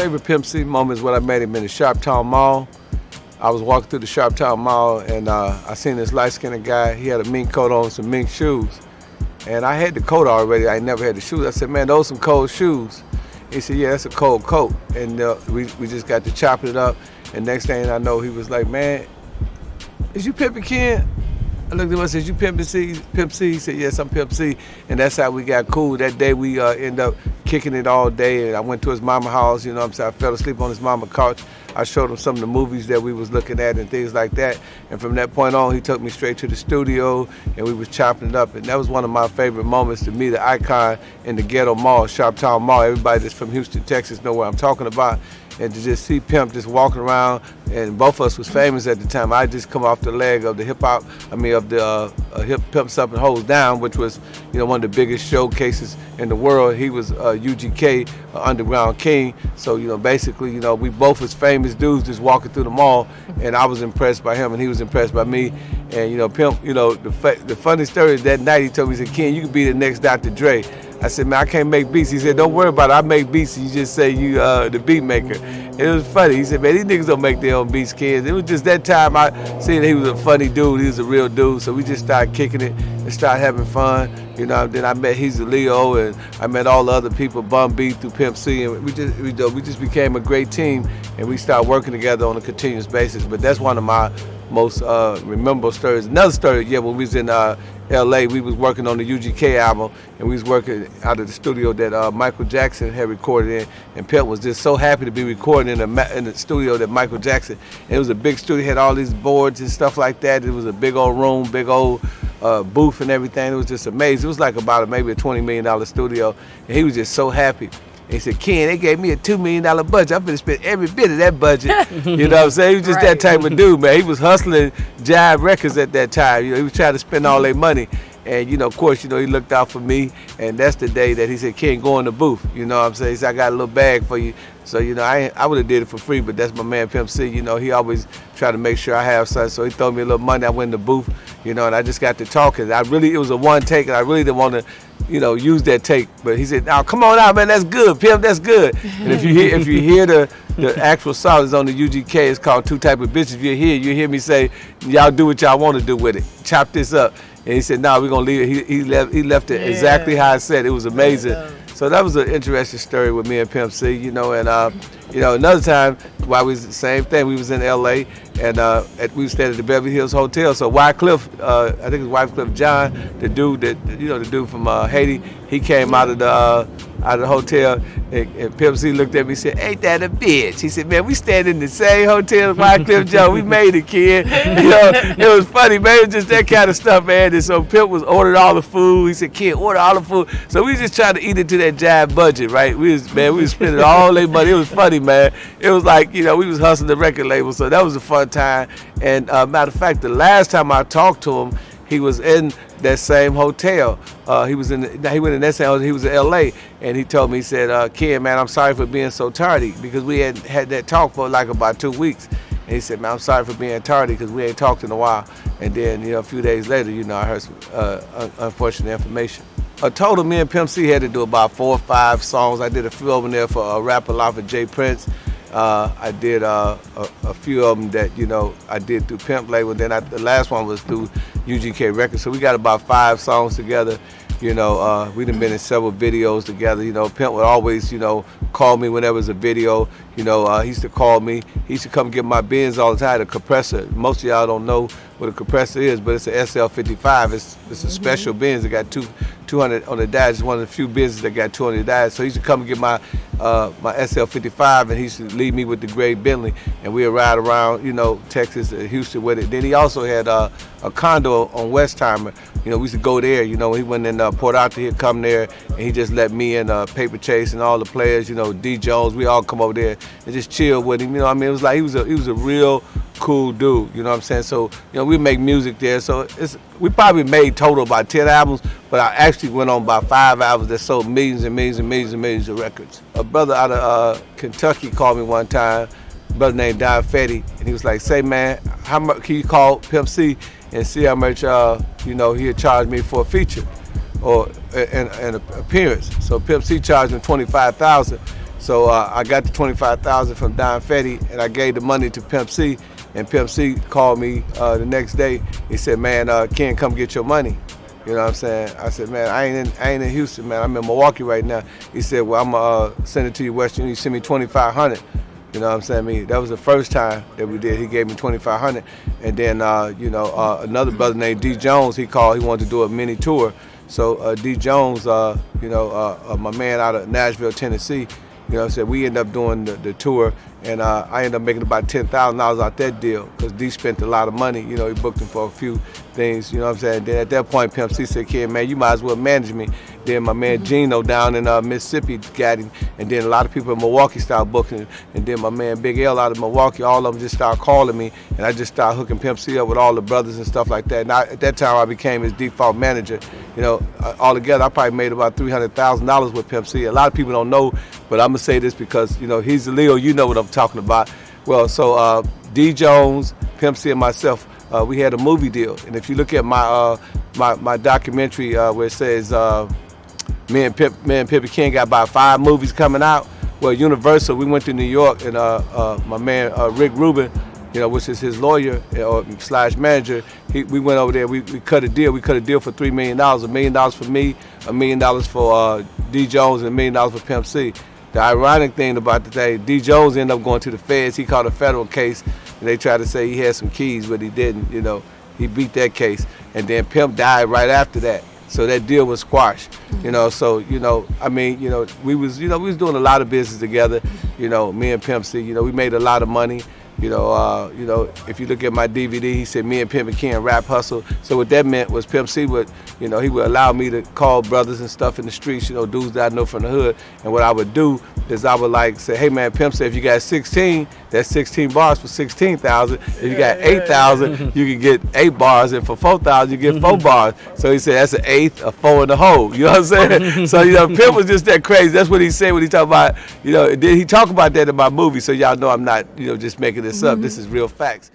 favorite Pimp C moment is when I met him in the Sharptown Mall. I was walking through the Sharptown Mall and I seen this light-skinned guy. He had a mink coat on, some mink shoes. And I had the coat already. I never had the shoes. I said, man, those some cold shoes. He said, yeah, that's a cold coat. And we just got to chopping it up. And next thing I know, he was like, man, is you Pimpin' Ken? I looked at him and said, you Pimp C? Pimp C? He said, yes, I'm Pimp C. And that's how we got cool. That day we ended up kicking it all day. And I went to his mama house, you know what I'm saying? I fell asleep on his mama couch. I showed him some of the movies that we was looking at and things like that. And from that point on, he took me straight to the studio and we was chopping it up. And that was one of my favorite moments to me, the icon in the ghetto mall, Sharptown Mall. Everybody that's from Houston, Texas know what I'm talking about. And to just see Pimp just walking around, and both of us was famous at the time. I just come off the leg of the hip hop, of the hip Pimps Up and Holds Down, which was, you know, one of the biggest showcases in the world. He was UGK, Underground King. So, you know, basically, you know, we both was famous dudes just walking through the mall, and I was impressed by him, and he was impressed by me. And, you know, Pimp, you know, the funny story is that night he told me, he said, Ken, you could be the next Dr. Dre. I said, man, I can't make beats. He said, don't worry about it. I make beats. You just say you the beat maker. It was funny. He said, man, these niggas don't make their own beats, kids. It was just that time I seen that he was a funny dude. He was a real dude. So we just started kicking it and started having fun. You know, then I met Hezeleo and I met all the other people, Bun B through Pimp C, and we just became a great team, and we started working together on a continuous basis. But that's one of my most memorable stories. Another story, yeah, when we was in LA, we was working on the UGK album, and we was working out of the studio that Michael Jackson had recorded in, and Pimp was just so happy to be recording in the studio that Michael Jackson. And it was a big studio, had all these boards and stuff like that. It was a big old room, big old booth and everything. It was just amazing. It was like about maybe a $20 million studio, and he was just so happy. And he said, Ken, they gave me a $2 million budget. I'm gonna spend every bit of that budget. You know what I'm saying? He was just that type of dude, man. He was hustling Jive Records at that time. You know, he was trying to spend all their money. And, you know, of course, you know, he looked out for me. And that's the day that he said, Ken, go in the booth. You know what I'm saying? He said, I got a little bag for you. So, you know, I would have did it for free, but that's my man Pimp C. You know, he always try to make sure I have something. So he threw me a little money. I went in the booth, you know, and I just got to talking. It was a one take, and I really didn't want to, you know, use that take. But he said, now come on out, man, that's good, Pimp, that's good. And if you hear the actual song is on the UGK, it's called Two Type of Bitches. If you hear me say, y'all do what y'all want to do with it. Chop this up. And he said, nah, we're gonna leave it. He left it exactly how I said. It was amazing. So that was an interesting story with me and Pimp C, you know, and you know, another time while we was the same thing, we was in LA and we stayed at the Beverly Hills Hotel. So Wycliffe, I think it's Wycliffe John, the dude that, you know, the dude from Haiti, he came out of the hotel, and Pimp C looked at me and said, ain't that a bitch? He said, man, we stayed in the same hotel as Wycliffe John. We made it, kid. You know, it was funny, man. It was just that kind of stuff, man. And so Pimp was ordered all the food. He said, kid, order all the food. So we just trying to eat it to that Jive budget, right? We was spending all their money. It was funny, man. It was like, you know, we was hustling the record label. So that was a fun time. And matter of fact, the last time I talked to him, he was in that same hotel. He went in that same hotel. He was in LA, and he told me, he said, Ken, man, I'm sorry for being so tardy, because we had that talk for like about 2 weeks. And he said, man, I'm sorry for being tardy because we ain't talked in a while. And then, you know, a few days later, you know, I heard some unfortunate information. A total, me and Pimp C had to do about 4 or 5 songs. I did a few of them there for Rap-A-Lot for Jay Prince. I did a few of them that, you know, I did through Pimp label. Then the last one was through UGK Records. So we got about 5 songs together. You know, we done been in several videos together. You know, Pimp would always, you know, call me when there was a video. You know, he used to call me. He used to come get my bins all the time, the compressor. Most of y'all don't know what a compressor is, but it's an SL55. It's a special Benz that got 200 on the dash. It's one of the few Benzes that got 200 dash. So he used to come and get my SL55, and he used to leave me with the gray Bentley, and we'd ride around, you know, Texas, Houston with it. Then he also had a condo on Westheimer. You know, we used to go there. You know, he went in Port Arthur, he'd come there, and he just let me and Paper Chase and all the players, you know, D Jones, we all come over there and just chill with him. You know what I mean? It was like he was a real cool dude, you know what I'm saying? So, you know, we make music there. So we probably made total about 10 albums, but I actually went on about 5 albums that sold millions and millions and millions and millions of records. A brother out of Kentucky called me one time, a brother named Don Fetty, and he was like, say, man, how much can you call Pimp C and see how much, you know, he'll charge me for a feature or an appearance. So Pimp C charged him $25,000. So I got the 25,000 from Don Fetty, and I gave the money to Pimp C. And Pimp C called me the next day. He said, "Man, Ken, come get your money." You know what I'm saying? I said, "Man, I ain't in Houston, man. I'm in Milwaukee right now." He said, "Well, I'm gonna send it to you, Western. You send me 2,500." You know what I'm saying? I mean, that was the first time that we did. He gave me 2,500, and then another brother named D Jones. He called. He wanted to do a mini tour. So D Jones, my man out of Nashville, Tennessee. You know what I'm saying? We ended up doing the tour, and I ended up making about $10,000 out that deal because D spent a lot of money. You know, he booked him for a few things, you know what I'm saying? Then at that point, Pimp C said, "Kid, man, you might as well manage me." Then my man Gino down in Mississippi got him, and then a lot of people in Milwaukee started booking him. And then my man Big L out of Milwaukee, all of them just started calling me, and I just started hooking Pimp C up with all the brothers and stuff like that. And at that time, I became his default manager. You know, altogether, I probably made about $300,000 with Pimp C. A lot of people don't know, but I'm gonna say this because, you know, Hezeleo, you know what I'm talking about. Well, so D Jones, Pimp C, and myself, we had a movie deal. And if you look at my documentary where it says me and Pimpin got about 5 movies coming out. Well, Universal, we went to New York, and my man Rick Rubin, you know, which is his lawyer / manager, we went over there. We cut a deal. We cut a deal for $3 million. $1 million for me, $1 million for D Jones, and $1 million for Pimp C. The ironic thing about the day, D Jones ended up going to the feds. He caught a federal case, and they tried to say he had some keys, but he didn't. You know, he beat that case, and then Pimp died right after that. So that deal was squashed. You know, so, you know, I mean, you know, we was doing a lot of business together. You know, me and Pimp C. You know, we made a lot of money. You know, if you look at my DVD, he said me and Pimp and Ken rap hustle. So what that meant was Pimp C would, you know, he would allow me to call brothers and stuff in the streets, you know, dudes that I know from the hood. And what I would do is I would like say, "Hey man, Pimp said if you got 16, that's 16 bars for 16,000. If you got 8,000, you can get 8 bars, and for 4,000, you get 4 bars." So he said that's an eighth, a 4 in the hole. You know what I'm saying? So, you know, Pimp was just that crazy. That's what he said when he talked about, you know, did he talk about that in my movie? So y'all know I'm not, you know, just making this up. This is real facts.